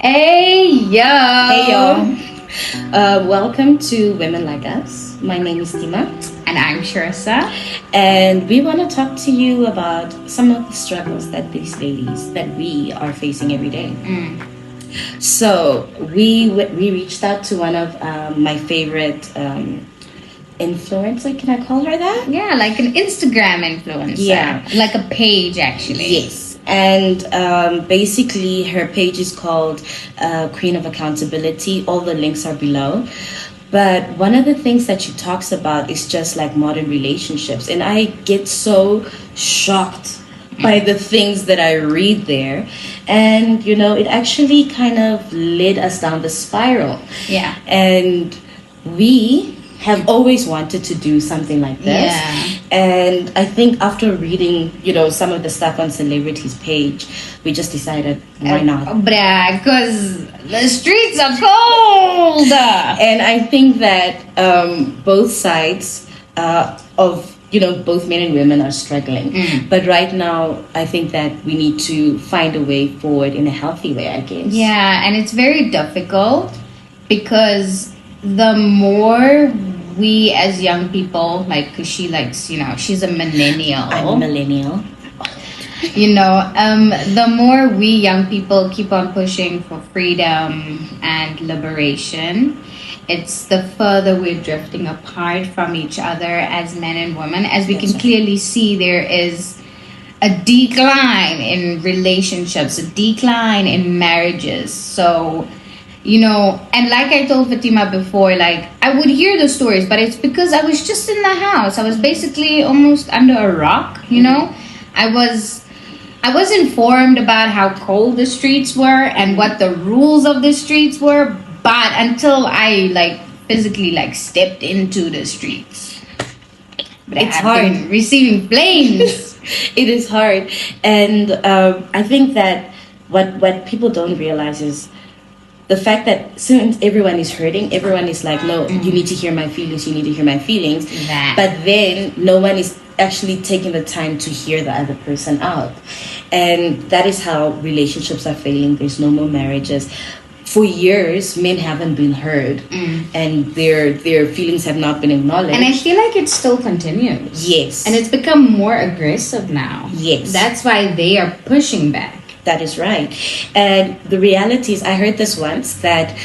Hey yo! Hey y'all. Welcome to Women Like Us. My name is Tima, And I'm Sharissa. and we want to talk to you about some of the struggles that these ladies that we are facing every day. So we reached out to one of my favorite influencer. Can I call her that? Yeah, like an Instagram influencer. Yeah. Like a page actually. Yes. And basically, her page is called Queen of Accountability. All the links are below. But one of the things that she talks about is just like modern relationships. And I get so shocked by the things that I read there. And, it actually kind of led us down the spiral. Yeah. And we have always wanted to do something like this. Yeah. And I think after reading, some of the stuff on Celebrity's page, we just decided, why not? Brag, because the streets are cold. And I think that both sides of, both men and women are struggling. But right now, I think that we need to find a way forward in a healthy way, I guess. Yeah, and it's very difficult because the more we as young people, like, because she likes, she's a millennial. I'm a millennial. The more we young people keep on pushing for freedom and liberation, it's the further we're drifting apart from each other as men and women. As we can clearly see, there is a decline in relationships, a decline in marriages. So, and like I told Fatima before, like, I would hear the stories, but it's because I was just in the house. I was basically almost under a rock, I was informed about how cold the streets were and what the rules of the streets were, but until I physically stepped into the streets. But It's I've hard. been receiving flames. It is hard. And I think that what people don't realize is the fact that since everyone is hurting, everyone is like, no, you need to hear my feelings, you need to hear my feelings. That. But then no one is actually taking the time to hear the other person out. And that is how relationships are failing. There's no more marriages. For years, men haven't been heard and their feelings have not been acknowledged. And I feel like it still continues. Yes. And it's become more aggressive now. Yes. That's why they are pushing back. That is right. And the reality is, I heard this once, that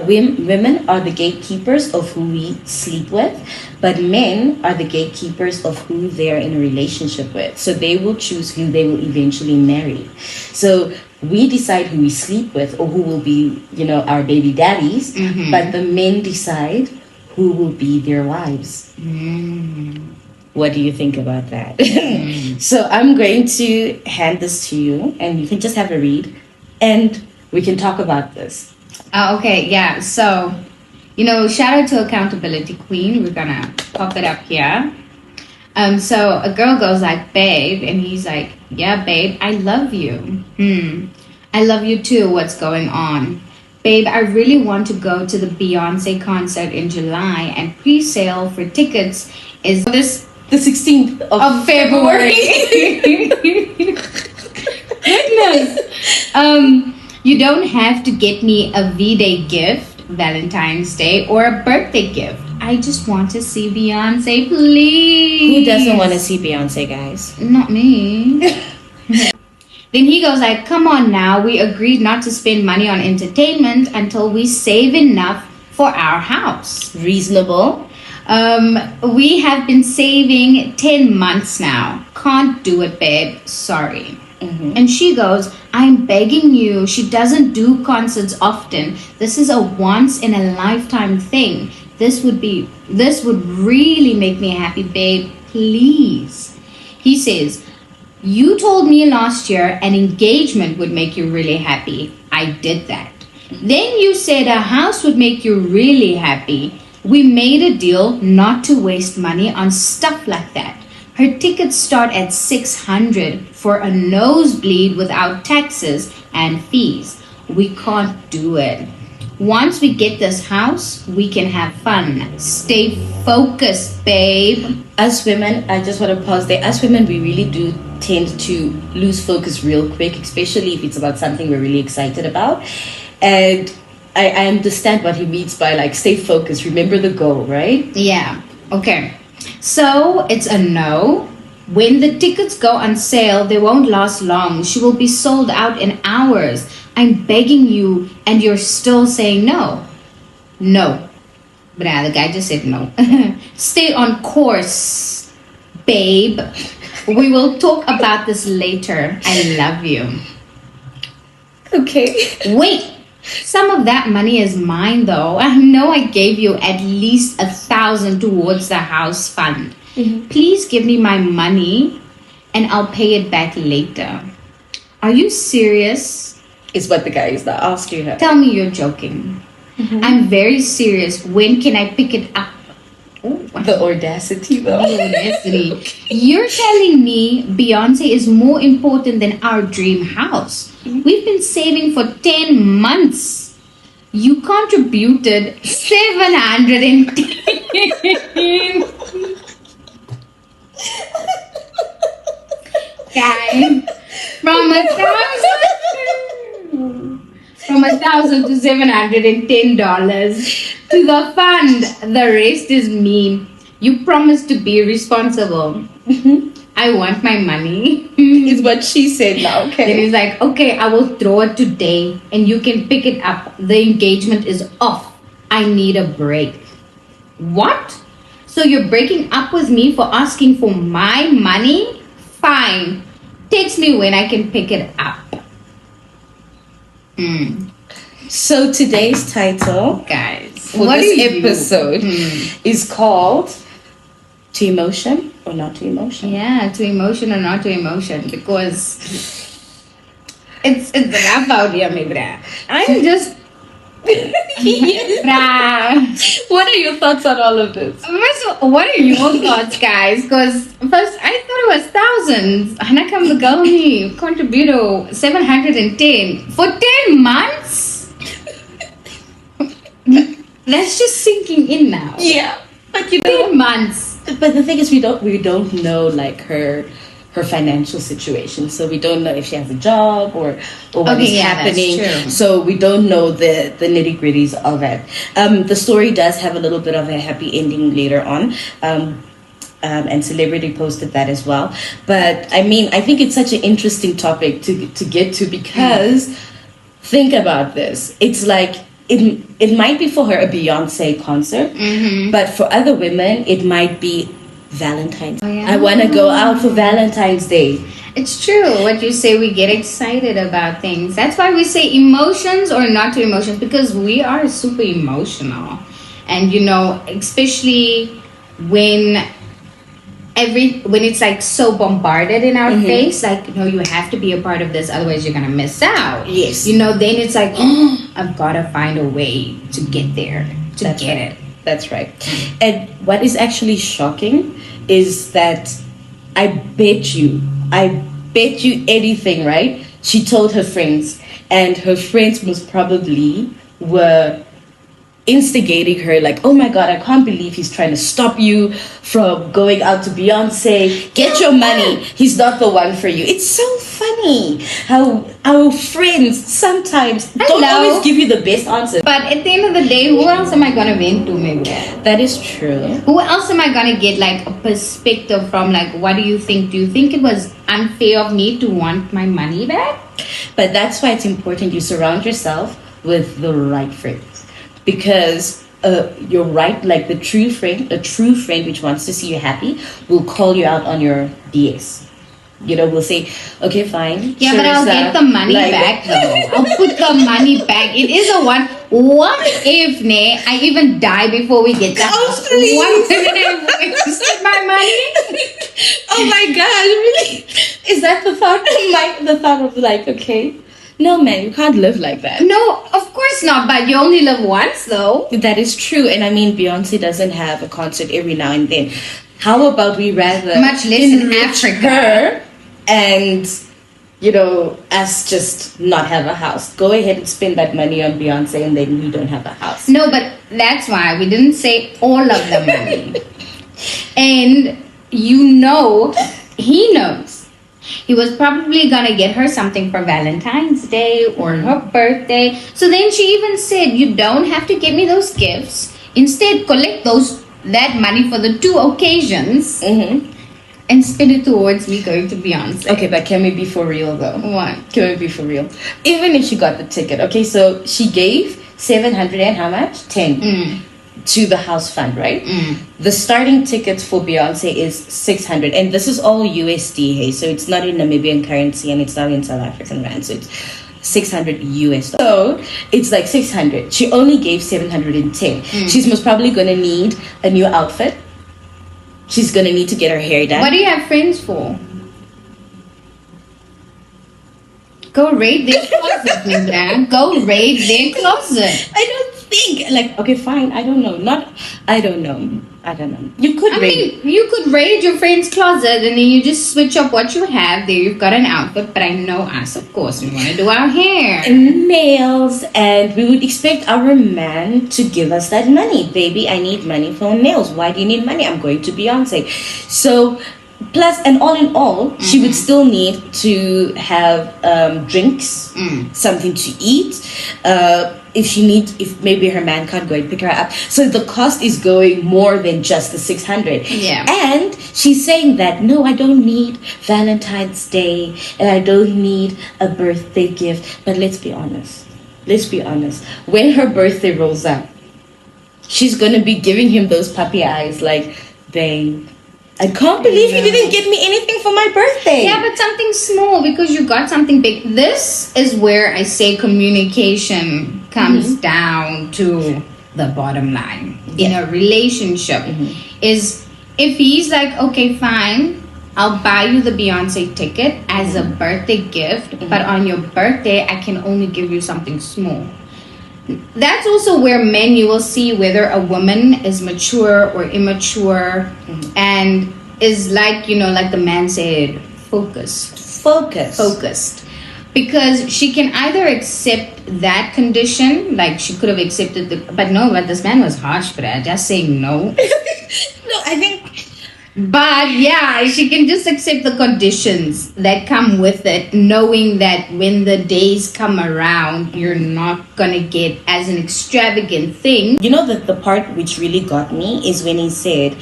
women are the gatekeepers of who we sleep with, but men are the gatekeepers of who they're in a relationship with. So they will choose who they will eventually marry. So we decide who we sleep with or who will be, our baby daddies, but the men decide who will be their wives. What do you think about that? So I'm going to hand this to you and you can just have a read and we can talk about this. Okay, yeah. So, shout out to Accountability Queen. We're gonna pop it up here. So a girl goes like, babe, and he's like, yeah, babe, I love you. I love you too. What's going on? Babe, I really want to go to the Beyonce concert in July, and pre-sale for tickets is The 16th of February. Goodness. You don't have to get me a V-Day gift, Valentine's Day, or a birthday gift. I just want to see Beyonce, please. Who doesn't want to see Beyonce, guys? Not me. Then he goes like, come on now, we agreed not to spend money on entertainment until we save enough for our house. Reasonable. We have been saving 10 months now. Can't do it, babe. Sorry. And she goes, I'm begging you. She doesn't do concerts often. This is a once in a lifetime thing. This would really make me happy, babe. Please. He says, you told me last year an engagement would make you really happy. I did that. Then you said a house would make you really happy. We made a deal not to waste money on stuff like that. Her tickets start at $600 for a nosebleed without taxes and fees. We can't do it. Once we get this house, we can have fun. Stay focused, babe. As women, I just want to pause there. As women, we really do tend to lose focus real quick, especially if it's about something we're really excited about. And I understand what he means by like stay focused, remember the goal, right? Yeah. Okay. So it's a no. When the tickets go on sale, they won't last long. She will be sold out in hours. I'm begging you, and you're still saying no. No. But the guy just said no. Stay on course, babe. We will talk about this later. I love you. Okay. Wait. Some of that money is mine, though. I know I gave you at least 1,000 towards the house fund. Please give me my money and I'll pay it back later. Are you serious? Is what the guy is now asking her. Tell me you're joking. I'm very serious. When can I pick it up? Oh, The audacity though. audacity. You're telling me Beyonce is more important than our dream house. We've been saving for 10 months. You contributed 710. Guys, from 1,000 to $710 to the fund. The rest is me. You promised to be responsible. I want my money. Is what she said now, Then okay? he's like, okay, I will throw it today and you can pick it up. The engagement is off. I need a break. What? So you're breaking up with me for asking for my money? Fine. Text me when I can pick it up. So today's title Guys, for what this are you? episode is called To Emotion or Not to Emotion. Yeah, to emotion or not to emotion, because it's rough out here, my bruh. I'm just bruh. What are your thoughts on all of this? First of all, what are your thoughts, guys? Because first I thought it was thousands. Hana come the girl me contribute 710 for 10 months. That's just sinking in now. Yeah, but you know, 10 months. but the thing is, we don't know like her financial situation, so we don't know if she has a job or what Okay, is yeah, that's happening. true. So we don't know the nitty gritties of it. The story does have a little bit of a happy ending later on. And Celebrity posted that as well. But I mean, I think it's such an interesting topic to get to, because think about this. It's like it might be for her a Beyonce concert, but for other women it might be Valentine's. Oh, yeah. I want to go out for Valentine's Day. It's true what you say. We get excited about things. That's why we say emotions or not to emotions, because we are super emotional. And you know, especially when it's like so bombarded in our face, like, you know, you have to be a part of this, otherwise you're gonna miss out. Yes. You know, then it's like, oh, I've gotta find a way to get there, to That's get right. it. That's right. And what is actually shocking is that I bet you anything, right? She told her friends, and her friends most probably were instigating her like, oh my god, I can't believe he's trying to stop you from going out to Beyonce. Get your money. He's not the one for you. It's so funny how our friends sometimes don't Hello. always give you the best answer. But at the end of the day, who else am I gonna vent to, maybe? That is true. Who else am I gonna get like a perspective from? Like, what do you think? Do you think it was unfair of me to want my money back? But that's why it's important you surround yourself with the right friends. Because you're right, like a true friend which wants to see you happy will call you out on your BS. You know, we'll say, okay, fine. Yeah, but I'll Sharissa, get the money like- back though. I'll put the money back. It is a one. What if, I even die before we get that? Oh, please. What if I wasted my money? Oh my god, really? Is that the thought? The thought of like, okay, no man, you can't live like that. No, of course not. But you only live once, though. That is true, and I mean, Beyonce doesn't have a concert every now and then. How about we rather Much less in enrich Africa. her and, you know, us just not have a house. Go ahead and spend that money on Beyonce, and then we don't have a house. No, but that's why we didn't say all of the money. And you know, he knows. He was probably gonna get her something for Valentine's Day or her birthday. So then she even said, "You don't have to get me those gifts. Instead, collect that money for the 2 occasions and spend it towards me going to Beyonce." Okay, but can we be for real though? What? Can we be for real? Even if she got the ticket, okay, so she gave 700 and how much? 10 to the house fund, right? The starting tickets for Beyonce is 600, and this is all USD, hey, so it's not in Namibian currency and it's not in South African rand, so it's 600 US. So it's like 600. She only gave 710. She's most probably gonna need a new outfit. She's gonna need to get her hair done. What do you have friends for? Go raid their closet, man. Go raid their closet. I don't think, like, okay, fine. I don't know. I don't know. You could raid. You could raid your friend's closet and then you just switch up what you have. There, you've got an outfit. But I know us, of course, we want to do our hair. And nails, and we would expect our man to give us that money. Baby, I need money for nails. Why do you need money? I'm going to Beyonce. So, plus, and all in all, she would still need to have drinks, something to eat. If maybe her man can't go and pick her up. So the cost is going more than just the 600. Yeah. And she's saying that, no, I don't need Valentine's Day and I don't need a birthday gift. But let's be honest. When her birthday rolls up, she's going to be giving him those puppy eyes like, babe, I can't believe you didn't get me anything for my birthday. Yeah, but something small because you got something big. This is where I say communication comes down to the bottom line in a relationship. Is if he's like, okay, fine, I'll buy you the Beyonce ticket as a birthday gift, but on your birthday, I can only give you something small. That's also where men, you will see whether a woman is mature or immature and is like, like the man said, focused. Because she can either accept that condition, like she could have accepted but this man was harsh for that, just saying no. No, I think... But yeah, she can just accept the conditions that come with it, knowing that when the days come around, you're not gonna get as an extravagant thing. You know that the part which really got me is when he said,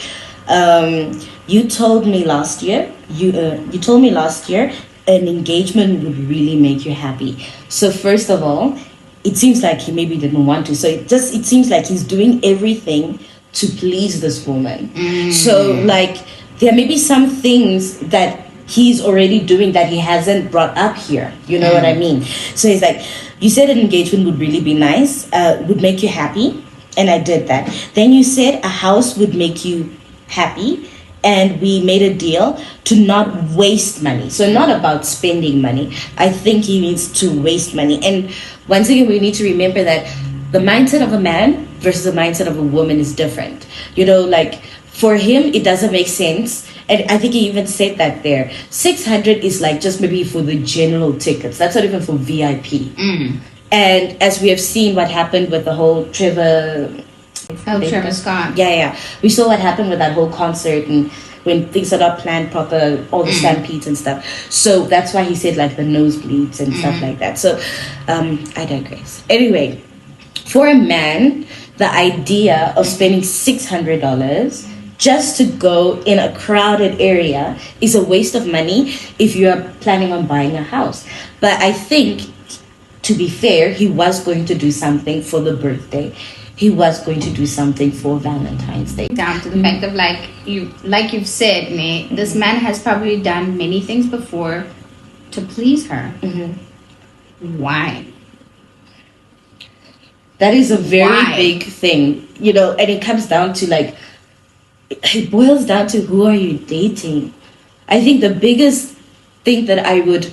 you told me last year an engagement would really make you happy. So first of all, it seems like he maybe didn't want to. So it seems like he's doing everything to please this woman. So like there may be some things that he's already doing that he hasn't brought up here. You know what I mean? So he's like, you said an engagement would really be nice, would make you happy, and I did that. Then you said a house would make you happy, and we made a deal to not waste money. So not about spending money. I think he needs to waste money. And once again, we need to remember that the mindset of a man versus the mindset of a woman is different. Like for him, it doesn't make sense. And I think he even said that there. 600 is like just maybe for the general tickets. That's not even for VIP. And as we have seen what happened with the whole Trevor Scott. Yeah. We saw what happened with that whole concert and when things are not planned proper, all the stampedes and stuff. So that's why he said like the nosebleeds and stuff like that. So I digress. Anyway, for a man, the idea of spending $600 just to go in a crowded area is a waste of money if you are planning on buying a house. But I think, to be fair, he was going to do something for the birthday. He was going to do something for Valentine's Day. Down to the fact of like you've said, Nate, this man has probably done many things before to please her. Why? That is a very big thing, and it comes down to like, it boils down to who are you dating? I think the biggest thing that I would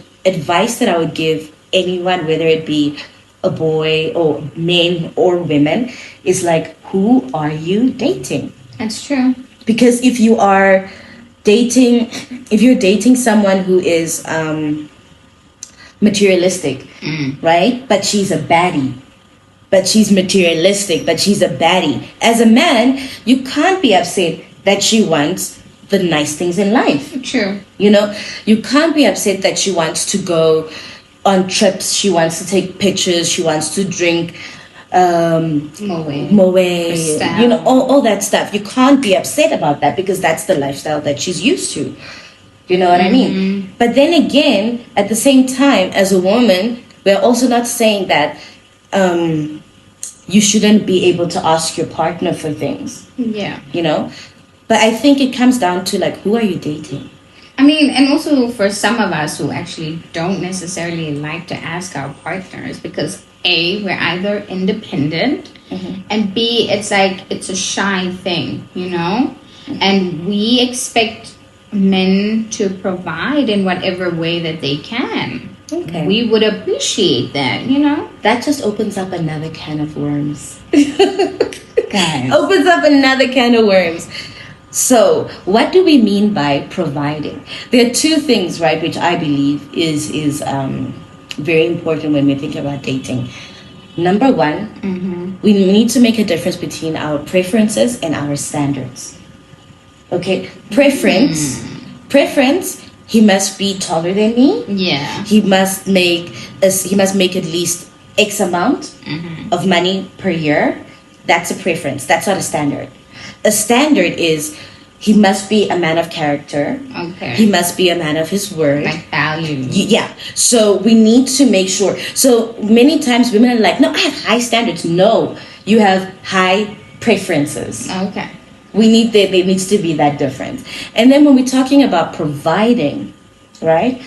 give anyone, whether it be a boy or men or women, is like, who are you dating? That's true. Because if you're dating someone who is materialistic, right? But she's a baddie. But she's materialistic, but she's a baddie. As a man, you can't be upset that she wants the nice things in life. True. You know, you can't be upset that she wants to go on trips, she wants to take pictures, she wants to drink Moe, you know, all that stuff. You can't be upset about that because that's the lifestyle that she's used to. You know what I mean? But then again, at the same time, as a woman, we're also not saying that you shouldn't be able to ask your partner for things. Yeah. You know? But I think it comes down to, like, who are you dating? I mean, and also for some of us who actually don't necessarily like to ask our partners because A, we're either independent, and B, it's like it's a shy thing, you know? And we expect men to provide in whatever way that they can. Okay. We would appreciate that, you know? That just opens up another can of worms. Guys. Opens up another can of worms. So, what do we mean by providing? There are two things, right, which I believe is very important when we think about dating. Number one, we need to make a difference between our preferences and our standards. Okay, preference, he must be taller than me. Yeah. He must make at least X amount of money per year. That's a preference. That's not a standard. A standard is he must be a man of character. Okay. He must be a man of his word. Like value. Yeah. So we need to make sure. So many times women are like, no, I have high standards. No, you have high preferences. Okay. There needs to be that difference. And then when we're talking about providing, right?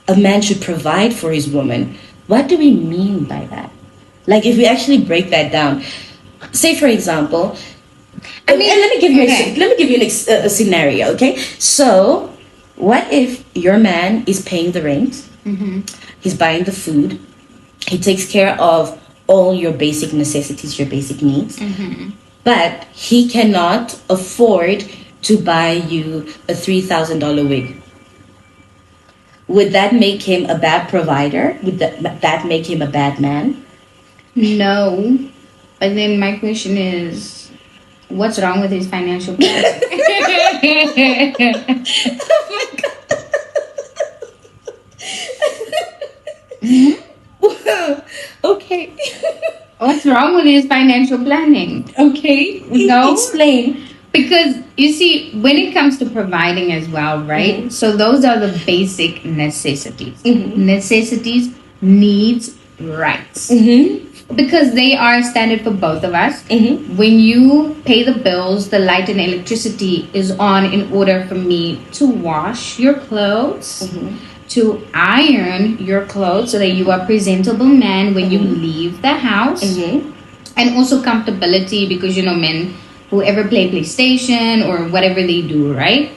A man should provide for his woman. What do we mean by that? Like, if we actually break that down, say for example, I mean, and let me give you a scenario, okay? So, what if your man is paying the rent? He's buying the food. He takes care of all your basic necessities, your basic needs. But he cannot afford to buy you a $3,000 wig. Would that make him a bad provider? Would that make him a bad man? No. But then my question is, what's wrong with his financial plan? Okay. What's wrong with his financial planning? Okay. No? Explain. Because you see, when it comes to providing as well, right? So those are the basic necessities. Necessities, needs, rights. Because they are standard for both of us. When you pay the bills, the light and electricity is on in order for me to wash your clothes, to iron your clothes so that you are a presentable man when you leave the house. And also comfortability because, you know, men who ever play PlayStation or whatever they do, right?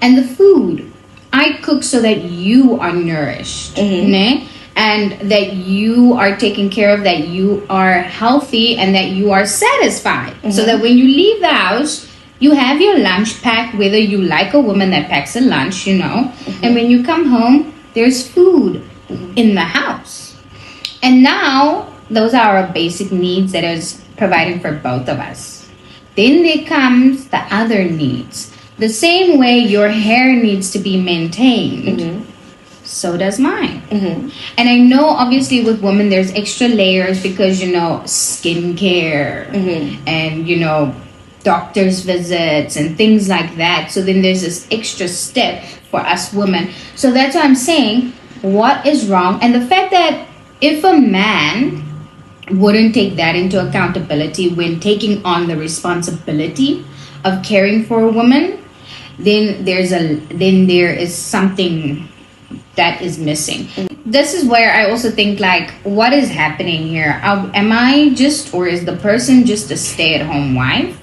And the food. I cook so that you are nourished. Ne? And that you are taken care of, that you are healthy, and that you are satisfied. So that when you leave the house, you have your lunch packed, whether you like a woman that packs a lunch, you know. And when you come home, there's food in the house. And now, those are our basic needs that is providing for both of us. Then there comes the other needs. The same way your hair needs to be maintained, so does mine. And I know obviously with women there's extra layers because, you know, skincare and, you know, doctor's visits and things like that. So then there's this extra step for us women. So that's why I'm saying, what is wrong? And the fact that if a man wouldn't take that into accountability when taking on the responsibility of caring for a woman, then there is something that is missing. This is where I also think, like, what is happening here? Am I just, or is the person just a stay-at-home wife?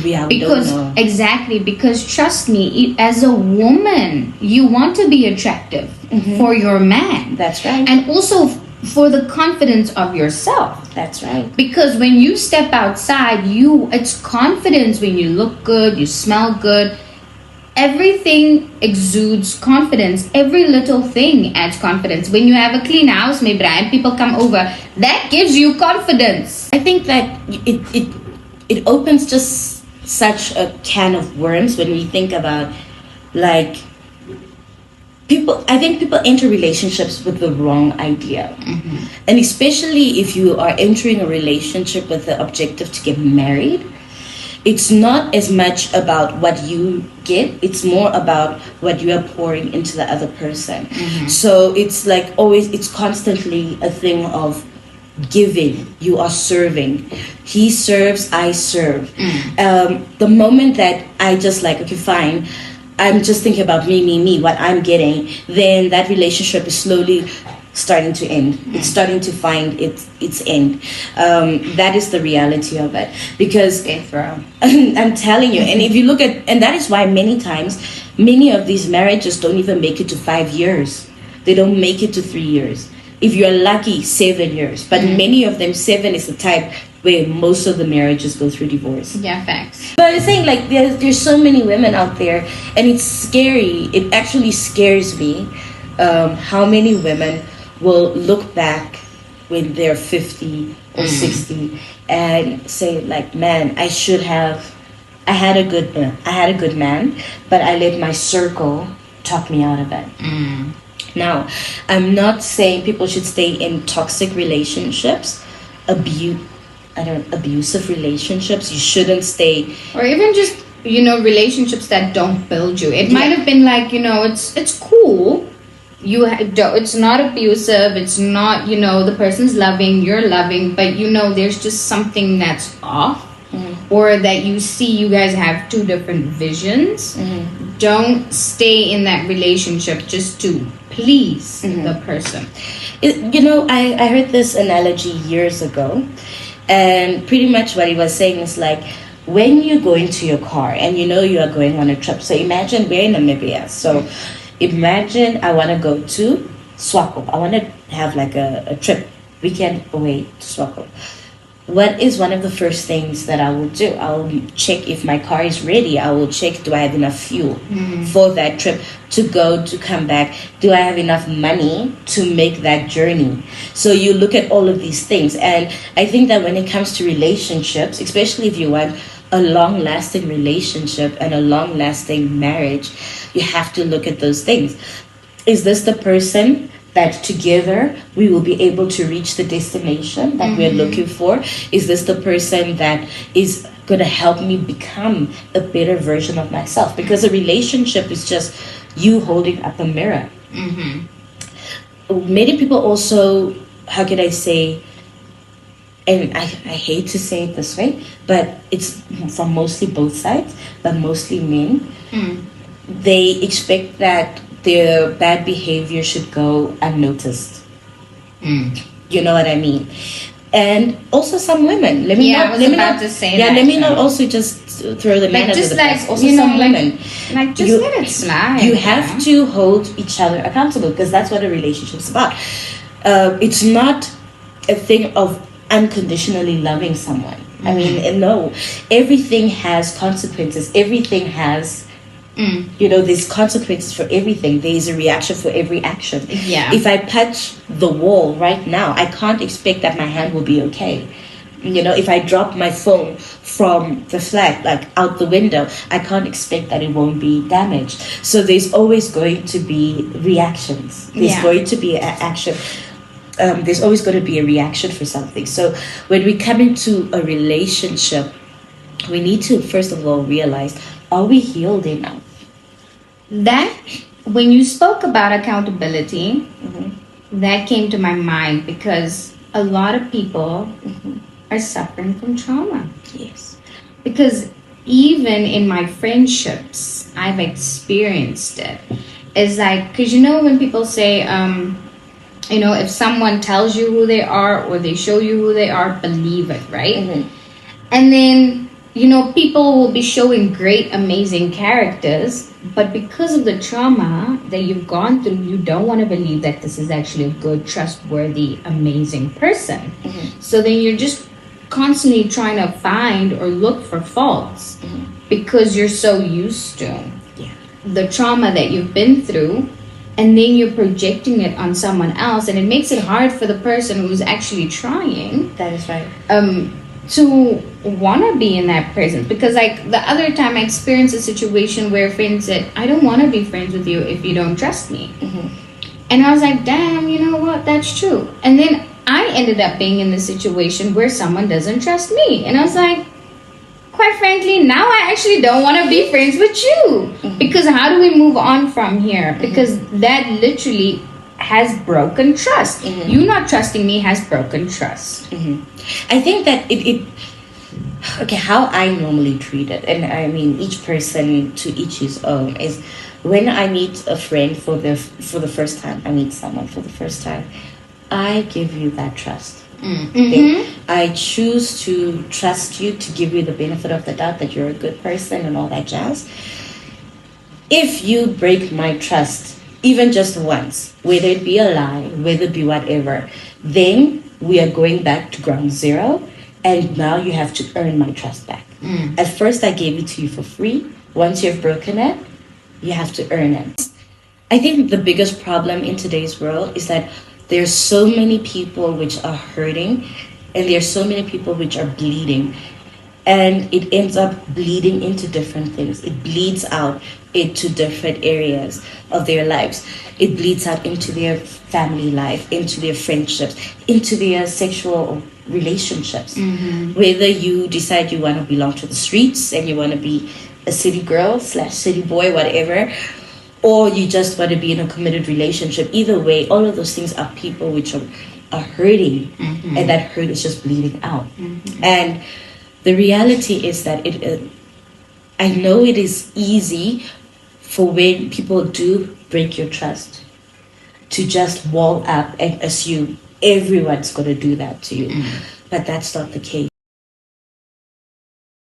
We Because don't know. exactly, because trust me, as a woman, you want to be attractive for your man. That's right. And also for the confidence of yourself. That's right. Because when you step outside, it's confidence when you look good, you smell good. Everything exudes confidence. Every little thing adds confidence. When you have a clean house, maybe and people come over, that gives you confidence. I think that it opens just such a can of worms when we think about like I think people enter relationships with the wrong idea. And especially if you are entering a relationship with the objective to get married, it's not as much about what you get, it's more about what you are pouring into the other person. So it's like always, it's constantly a thing of giving. You are serving. He serves, I serve. The moment that I just like, okay, fine, I'm just thinking about me, what I'm getting, then that relationship is slowly starting to end. It's starting to find its end. That is the reality of it. Because I'm telling you, and if you look at, and that is why many times, many of these marriages don't even make it to 5 years. They don't make it to 3 years. If you're lucky, 7 years. But many of them, 7 is the type where most of the marriages go through divorce. Yeah, facts. But I'm saying, like, there's so many women out there, and it's scary. It actually scares me how many women will look back when they're 50 or 60 and say, like, man, I had a good man, but I let my circle talk me out of it. Now, I'm not saying people should stay in toxic relationships, abusive relationships. You shouldn't stay, Or even just, relationships that don't build you. It might have been like, it's cool. It's not abusive. It's not, the person's loving, you're loving, but there's just something that's off. Or that you see you guys have two different visions. Don't stay in that relationship just to please the person. I heard this analogy years ago, and pretty much what he was saying is like, when you go into your car and you are going on a trip. So imagine we're in Namibia. So imagine I want to go to Swakop. I want to have like a trip, weekend away to Swakop. What is one of the first things that I will do? I will check if my car is ready. I will check, do I have enough fuel for that trip to go, to come back? Do I have enough money to make that journey? So you look at all of these things. And I think that when it comes to relationships, especially if you want a long-lasting relationship and a long-lasting marriage, you have to look at those things. Is this the person that together we will be able to reach the destination that we're looking for? Is this the person that is going to help me become a better version of myself? Because a relationship is just you holding up a mirror. Many people also, how can I say, and I hate to say it this way, but it's from mostly both sides, but mostly men. They expect that their bad behavior should go unnoticed. You know what I mean? And also some women. Let me not also just throw the men under the bus. Also some women. Like, just let it slide. You have to hold each other accountable, because that's what a relationship is about. It's not a thing of unconditionally loving someone. I mean, no. Everything has consequences. Everything has... there's consequences for everything. There's a reaction for every action. If I touch the wall right now, I can't expect that my hand will be okay. If I drop my phone from the flat, like out the window, I can't expect that it won't be damaged. So there's always going to be reactions. There's going to be an action. There's always going to be a reaction for something. So when we come into a relationship, we need to first of all realize, are we healed enough? That, when you spoke about accountability, that came to my mind, because a lot of people are suffering from trauma. Yes. Because even in my friendships, I've experienced it. It's like, because when people say, if someone tells you who they are or they show you who they are, believe it, right? And then, people will be showing great, amazing characters, but because of the trauma that you've gone through, you don't want to believe that this is actually a good, trustworthy, amazing person. So then you're just constantly trying to find or look for faults because you're so used to the trauma that you've been through, and then you're projecting it on someone else, and it makes it hard for the person who's actually trying. That is right. to want to be in that presence. Because like the other time I experienced a situation where a friend said, I don't want to be friends with you if you don't trust me. And I was like, damn, you know what, that's true. And then I ended up being in the situation where someone doesn't trust me, and I was like, quite frankly, now I actually don't want to be friends with you. Because how do we move on from here? Because that literally has broken trust. You not trusting me has broken trust. I think that okay, how I normally treat it, and I mean each person to each his own, is when I meet a friend for the first time, I meet someone for the first time, I give you that trust. Okay? I choose to trust you, to give you the benefit of the doubt that you're a good person and all that jazz. If you break my trust, even just once, whether it be a lie, whether it be whatever, then we are going back to ground zero, and now you have to earn my trust back. At first, I gave it to you for free. Once you've broken it, you have to earn it. I think the biggest problem in today's world is that there's so many people which are hurting, and there's so many people which are bleeding, and it ends up bleeding into different things. It bleeds out into different areas of their lives. It bleeds out into their family life, into their friendships, into their sexual relationships. Whether you decide you want to belong to the streets and you want to be a city girl / city boy, whatever, or you just want to be in a committed relationship, either way, all of those things are people which are hurting, and that hurt is just bleeding out. And the reality is that I know it is easy for when people do break your trust to just wall up and assume everyone's going to do that to you. But that's not the case.